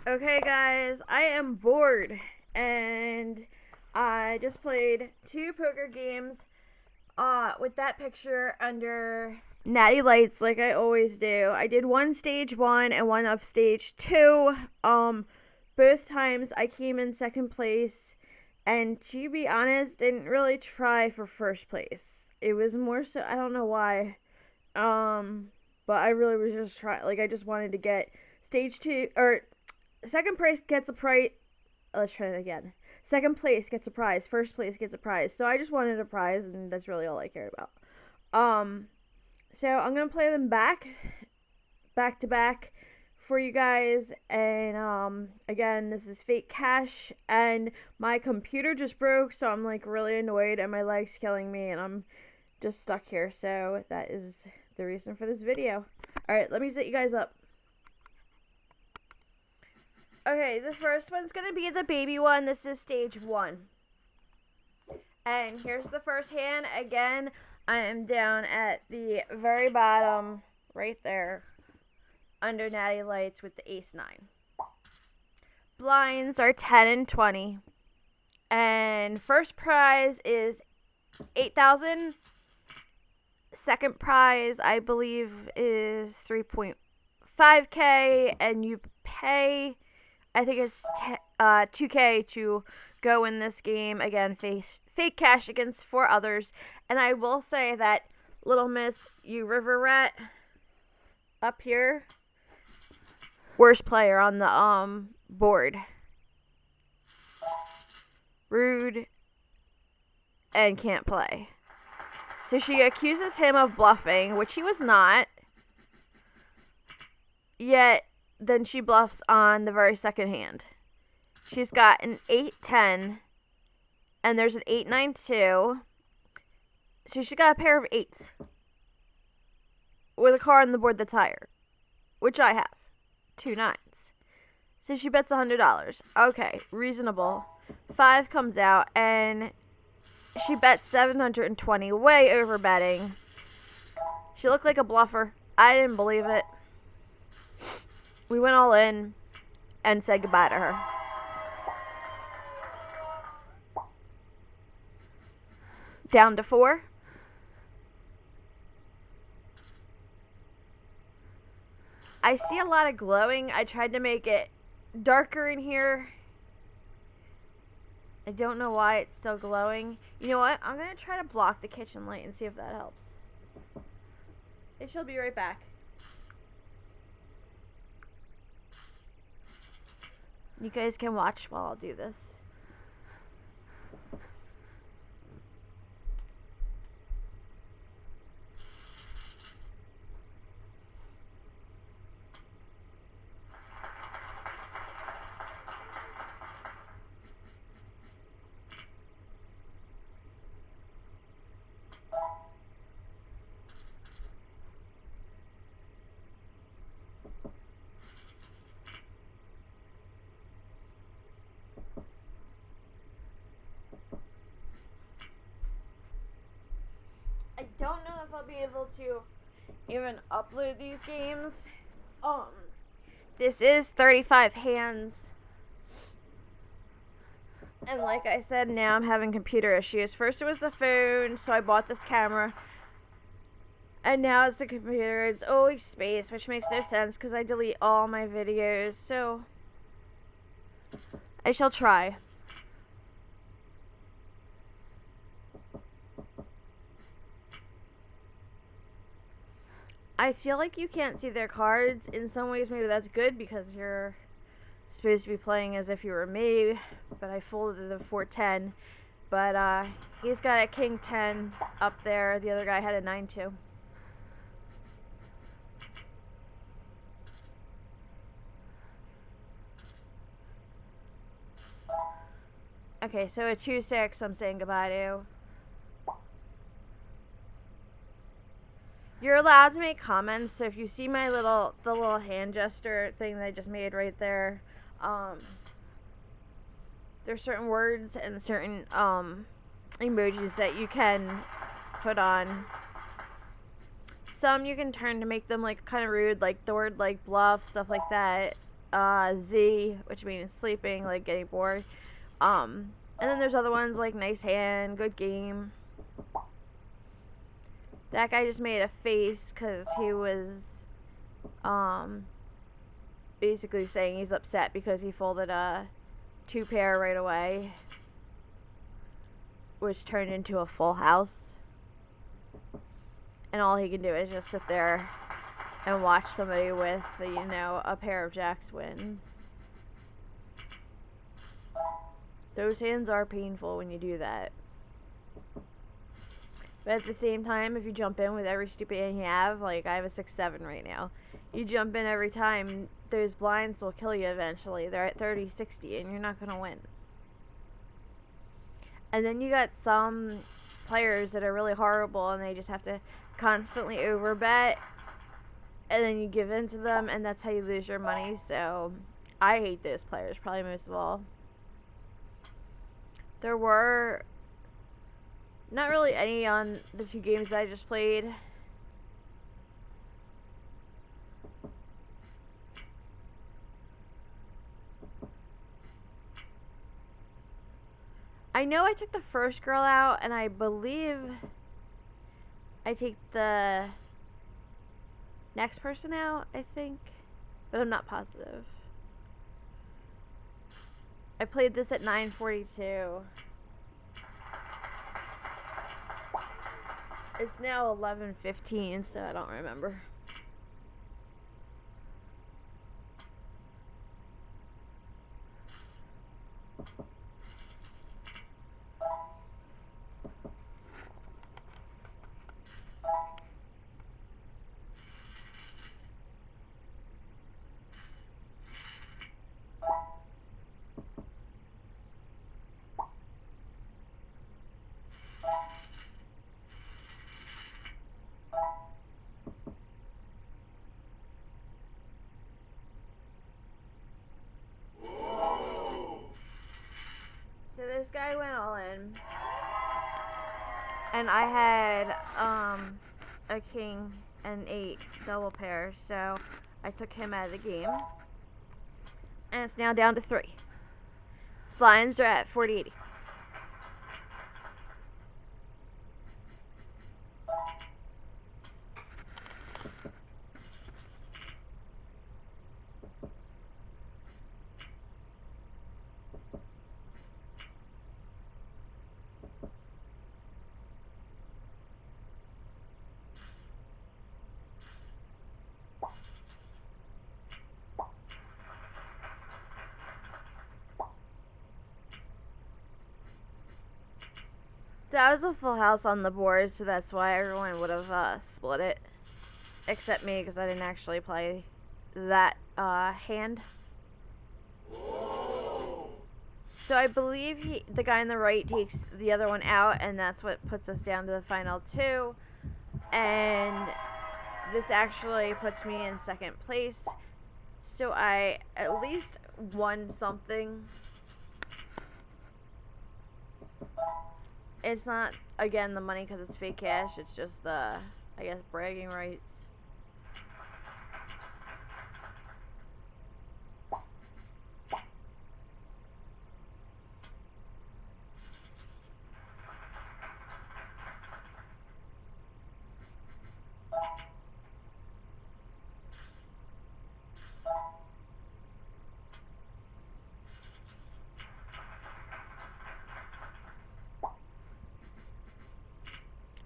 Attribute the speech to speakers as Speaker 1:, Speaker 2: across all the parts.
Speaker 1: Okay, guys, I am bored, and I just played 2 poker games with that picture under Natylights like I always do. I did one stage 1 and one of stage 2. Both times I came in second place, and to be honest, didn't really try for first place. It was more so, I don't know why. But I really was just trying, like, I just wanted to get stage 2, or second place gets a prize. Let's try it again. Second place gets a prize. First place gets a prize. So I just wanted a prize, and that's really all I cared about. Um, so I'm gonna play them back to back, for you guys. And again, this is Fake Cash, and my computer just broke, so I'm like really annoyed, and my leg's killing me, and I'm just stuck here. So that is the reason for this video. All right, let me set you guys up. Okay, the first one's gonna be the baby one. This is stage 1. And here's the first hand. Again, I am down at the very bottom, right there, under Natylights with the ace-9. Blinds are 10 and 20. And first prize is 8,000. Second prize, I believe, is 3.5K, and you pay, I think it's 2K to go in this game. Again, fake cash against 4 others. And I will say that Little Miss You River Rat up here, worst player on the board. Rude and can't play. So she accuses him of bluffing, which he was not. Yet then she bluffs on the very second hand. She's got an 8-10, and there's an 8-9-2. So she's got a pair of 8s with a card on the board that's higher, which I have, 2 9s. So she bets $100. Okay, reasonable. 5 comes out, and she bets 720, way over betting. She looked like a bluffer. I didn't believe it. We went all in and said goodbye to her. Down to 4. I see a lot of glowing. I tried to make it darker in here. I don't know why it's still glowing. You know what? I'm going to try to block the kitchen light and see if that helps. I shall be right back. You guys can watch while I'll do this. I don't know if I'll be able to even upload these games. This is 35 hands. And like I said, now I'm having computer issues. First it was the phone, so I bought this camera. And now it's the computer. It's always space, which makes no sense because I delete all my videos. So I shall try. I feel like you can't see their cards. In some ways, maybe that's good because you're supposed to be playing as if you were me. But I folded the 4-10. But he's got a king 10 up there. The other guy had a 9-2. Okay, so a 2-6 I'm saying goodbye to. You're allowed to make comments, so if you see my the little hand gesture thing that I just made right there, there's certain words and certain emojis that you can put on. Some you can turn to make them like kind of rude, like the word like bluff, stuff like that. Z, which means sleeping, like getting bored. And then there's other ones like nice hand, good game. That guy just made a face because he was basically saying he's upset because he folded a 2-pair right away, which turned into a full house. And all he can do is just sit there and watch somebody with, a pair of jacks win. Those hands are painful when you do that. But at the same time, if you jump in with every stupid hand you have, like I have a 6-7 right now, you jump in every time, those blinds will kill you eventually. They're at 30, 60, and you're not going to win. And then you got some players that are really horrible, and they just have to constantly overbet, and then you give in to them, and that's how you lose your money. So I hate those players, probably most of all. There were not really any on the 2 games that I just played. I know I took the first girl out, and I believe I take the next person out, I think, but I'm not positive. I played this at 9:42. It's now 11:15, so I don't remember. So this guy went all in, and I had a king and 8 double pair, so I took him out of the game, and it's now down to 3. Blinds are at 40-80. That was a full house on the board, so that's why everyone would have split it. Except me, because I didn't actually play that hand. So I believe the guy on the right takes the other one out, and that's what puts us down to the final 2. And this actually puts me in 2nd place. So I at least won something. It's not, again, the money because it's fake cash. It's just the, I guess, bragging rights.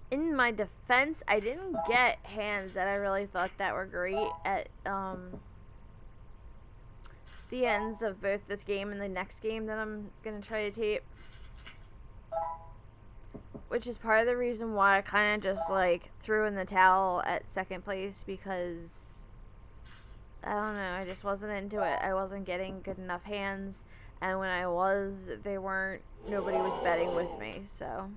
Speaker 1: In my defense, I didn't get hands that I really thought that were great at the ends of both this game and the next game that I'm gonna try to tape, which is part of the reason why I kind of just like threw in the towel at 2nd place, because I don't know, I just wasn't into it. I wasn't getting good enough hands, and when I was, nobody was betting with me, so.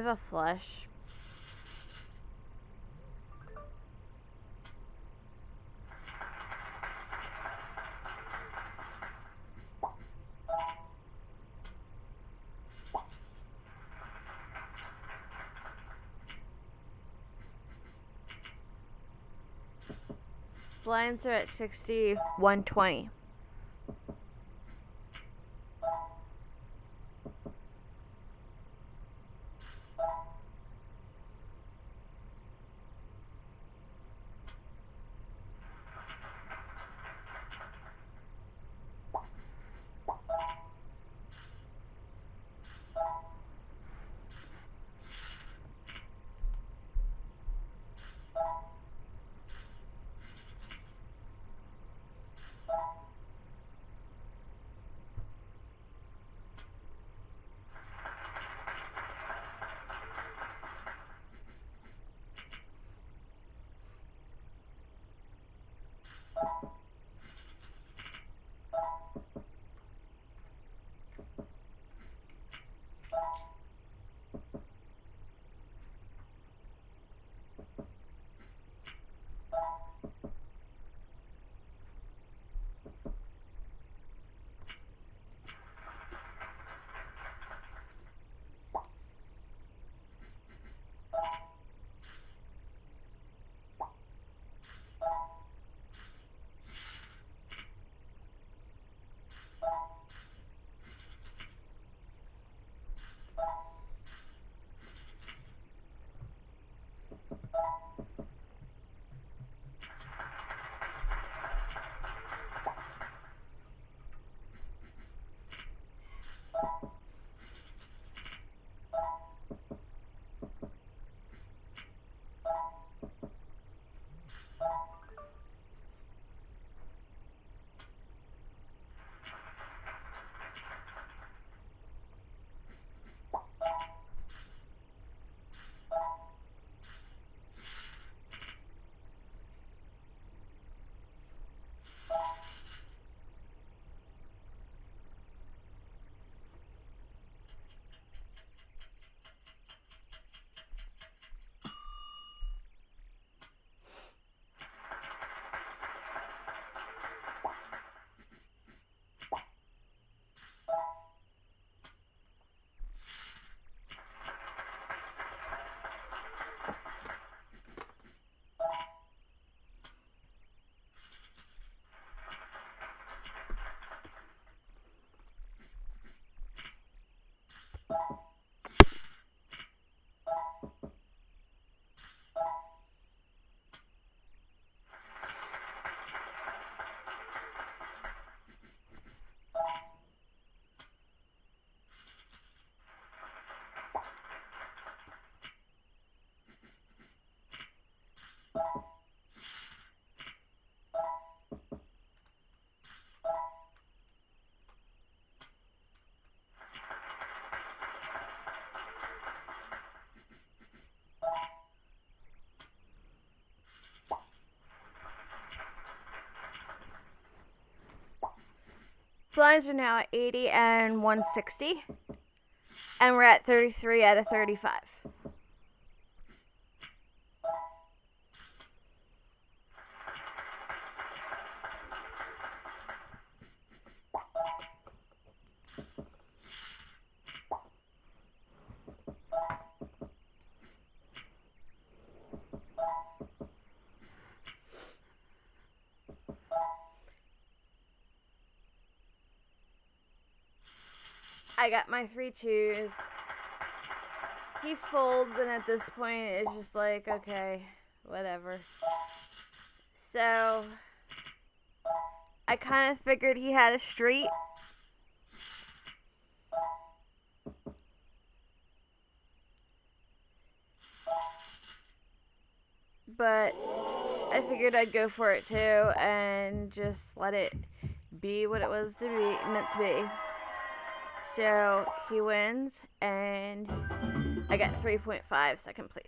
Speaker 1: have a flush. Blinds are at 60, 120. Blinds are now at 80 and 160. And we're at 33 out of 35. I got my 3-2s. He folds, and at this point, it's just like, okay, whatever. So, I kind of figured he had a street. But I figured I'd go for it too, and just let it be what it was to be meant to be. So he wins, and I got 3.5 second place.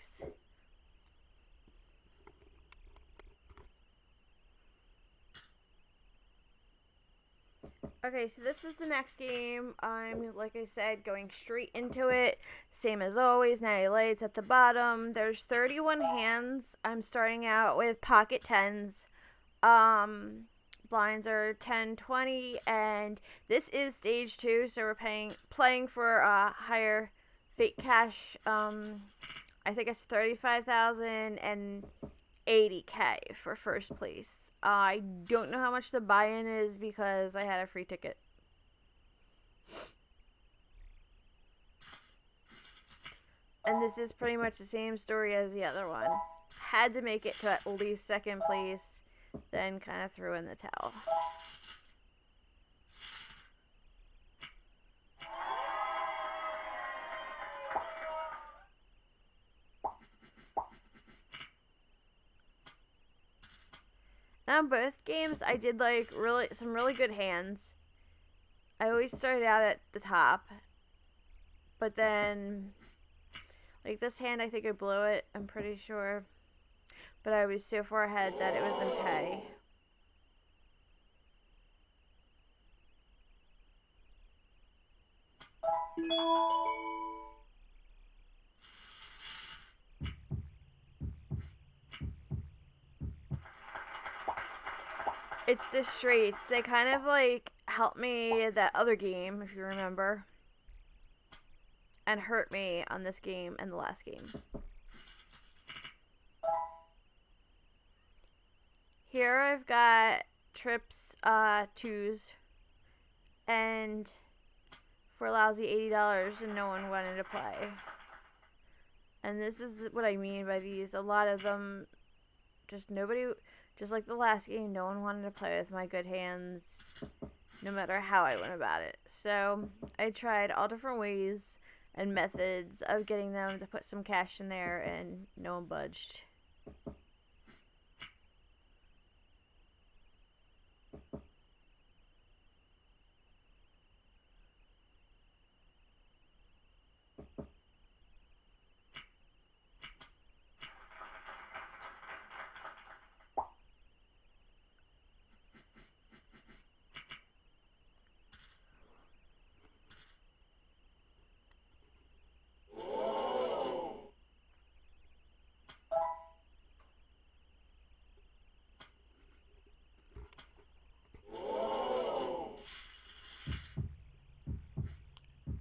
Speaker 1: Okay, so this is the next game. I'm, like I said, going straight into it. same as always, Natylights at the bottom. There's 31 hands. I'm starting out with pocket tens. Blinds are 10, 20, and this is stage 2, so we're playing for higher fake cash. I think it's 35,000 and 80K for first place. I don't know how much the buy-in is because I had a free ticket. And this is pretty much the same story as the other one. Had to make it to at least second place, then kind of threw in the towel. Now in both games, I did like some really good hands. I always started out at the top, but then like this hand, I think I blew it. I'm pretty sure, but I was so far ahead that it was okay. It's the straights. They kind of like helped me that other game, if you remember, and hurt me on this game and the last game. Here I've got trips, twos, and for a lousy $80 and no one wanted to play. And this is what I mean by these. A lot of them, just like the last game, no one wanted to play with my good hands, no matter how I went about it. So I tried all different ways and methods of getting them to put some cash in there, and no one budged.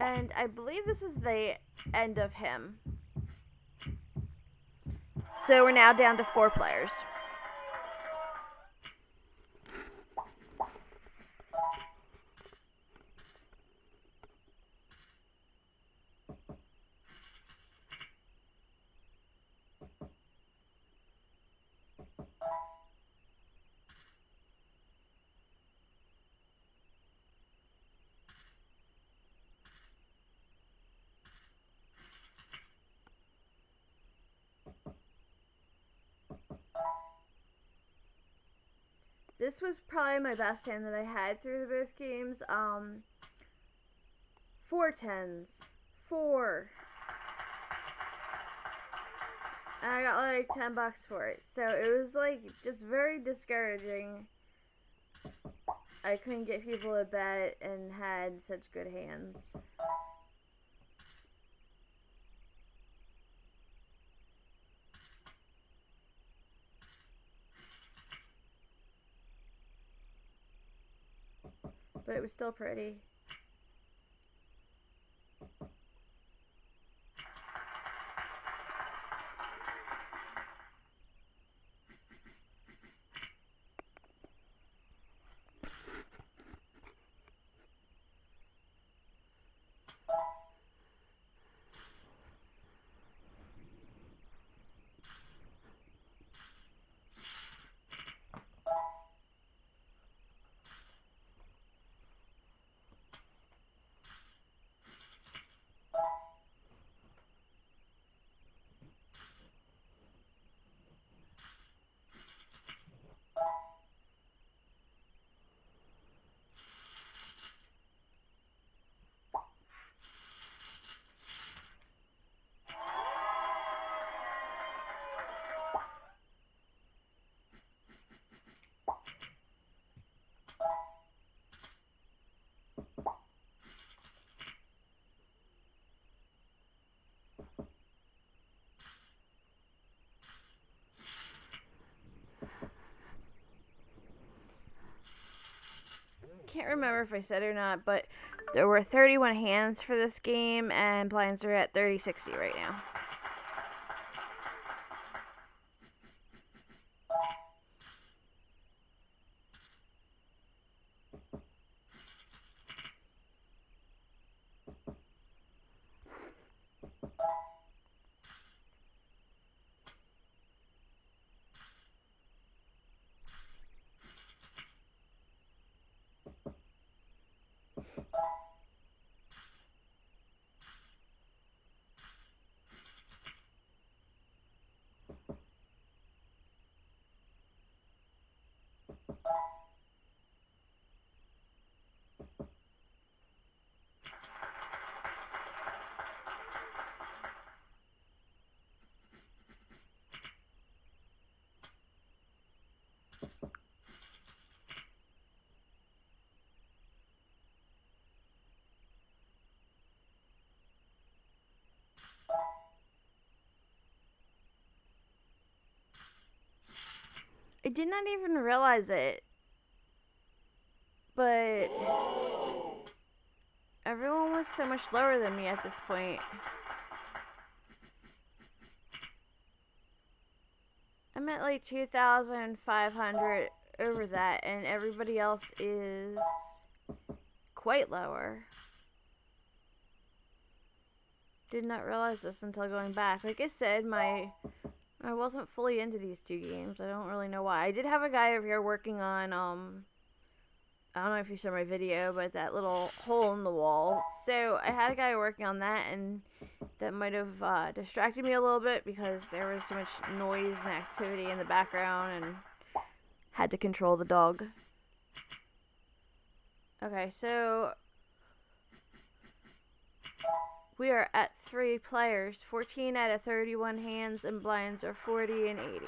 Speaker 1: And I believe this is the end of him. So we're now down to 4 players. This was probably my best hand that I had through both games. 4 tens. 4. And I got like $10 for it. So it was like just very discouraging. I couldn't get people to bet and had such good hands. But it was still pretty. can't remember if I said it or not, but there were 31 hands for this game, and blinds are at 30-60 right now. I did not even realize it, but everyone was so much lower than me at this point. I'm at like 2,500 over that, and everybody else is quite lower. Did not realize this until going back. Like I said, I wasn't fully into these two games. I don't really know why. I did have a guy over here working on I don't know if you saw my video, but that little hole in the wall. So I had a guy working on that, and that might have distracted me a little bit because there was so much noise and activity in the background, and had to control the dog. Okay, so we are at 3 players, 14 out of 31 hands, and blinds are 40 and 80.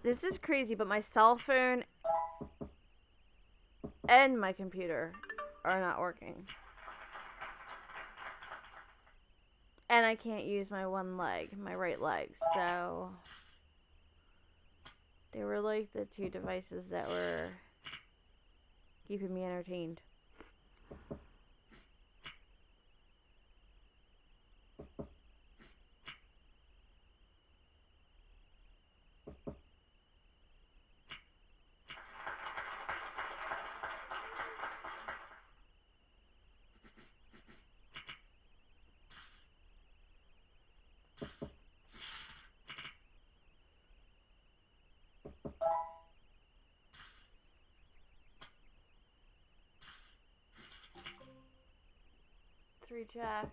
Speaker 1: This is crazy, but my cell phone and my computer are not working. And I can't use my one leg, my right leg, so they were like the two devices that were keeping me entertained. Three jacks.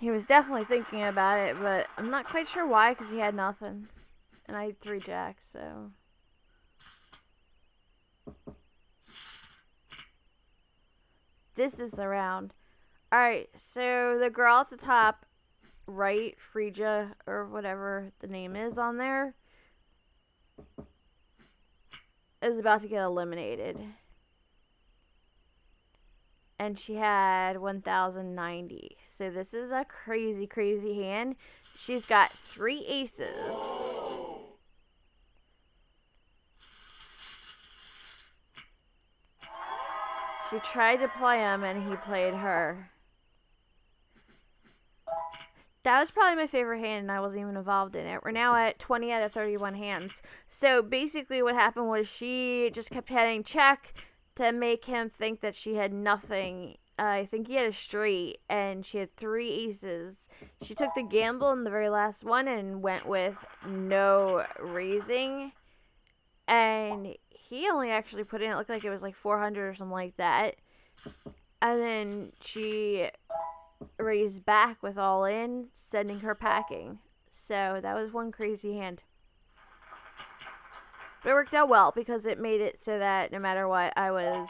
Speaker 1: He was definitely thinking about it, but I'm not quite sure why, because he had nothing. And I had 3 jacks, so. This is the round. Alright, so the girl at the top right, Frisia, or whatever the name is on there, is about to get eliminated. And she had 1,090. So this is a crazy, crazy hand. She's got 3 aces. She tried to play him and he played her. That was probably my favorite hand and I wasn't even involved in it. We're now at 20 out of 31 hands. So basically what happened was she just kept hitting check to make him think that she had nothing. I think he had a straight and she had 3 aces. She took the gamble in the very last one and went with no raising. And he only actually put in, it looked like it was like 400 or something like that. And then she raised back with all in, sending her packing. So that was one crazy hand. But it worked out well because it made it so that no matter what, I was,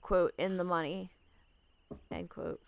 Speaker 1: quote, in the money, end quote.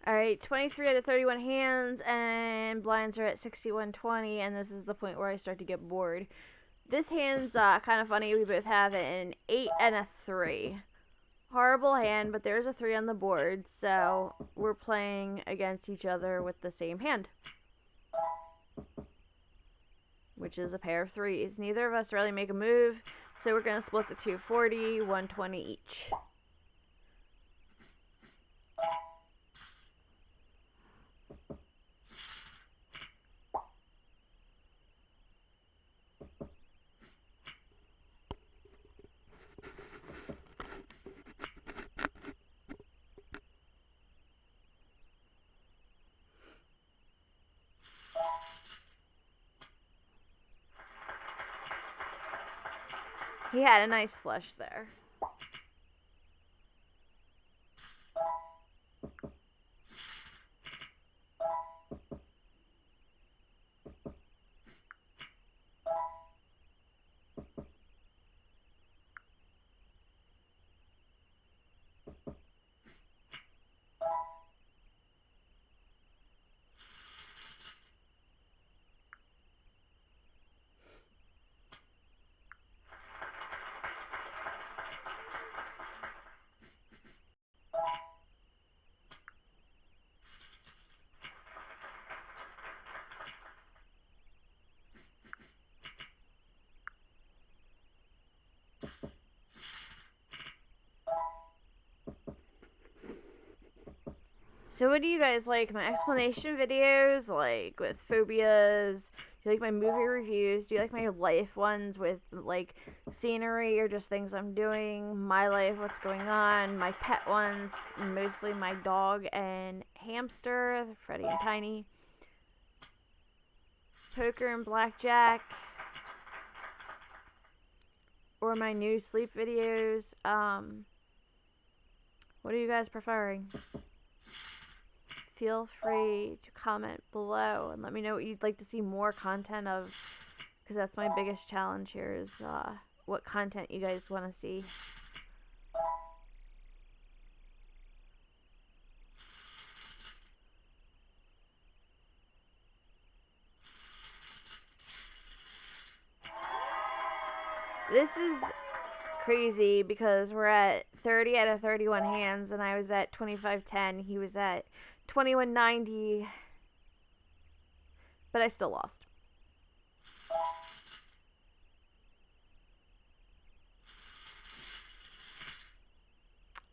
Speaker 1: Alright, 23 out of 31 hands, and blinds are at 61-20, and this is the point where I start to get bored. This hand's kind of funny. We both have an 8 and a 3. Horrible hand, but there's a 3 on the board, so we're playing against each other with the same hand, which is a pair of 3s. Neither of us really make a move, so we're going to split the 240, 120 each. He had a nice flush there. So what do you guys like? My explanation videos, like with phobias? Do you like my movie reviews? Do you like my life ones with like scenery or just things I'm doing? My life, what's going on? My pet ones, mostly my dog and hamster, Freddie and Tiny. Poker and blackjack. Or my new sleep videos. What are you guys preferring? Feel free to comment below and let me know what you'd like to see more content of, because that's my biggest challenge here is what content you guys want to see. This is crazy because we're at 30 out of 31 hands and I was at 25-10. He was at 21-90, but I still lost.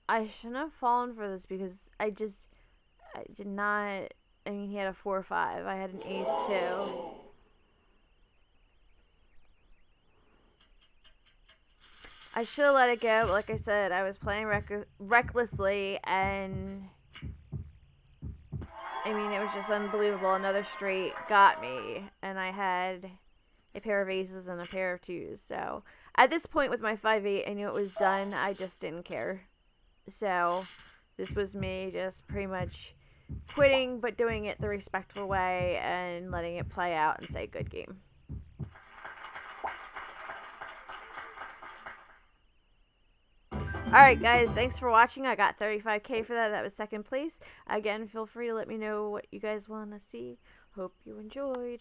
Speaker 1: I shouldn't have fallen for this because I did not. I mean, he had a 4-5. I had an ace too. I should have let it go, but like I said, I was playing recklessly, and I mean, it was just unbelievable. Another straight got me, and I had a pair of aces and a pair of 2s. So at this point with my 5-8, I knew it was done. I just didn't care. So this was me just pretty much quitting, but doing it the respectful way and letting it play out and say good game. Alright guys, thanks for watching. I got 35K for that. That was second place. Again, feel free to let me know what you guys want to see. Hope you enjoyed.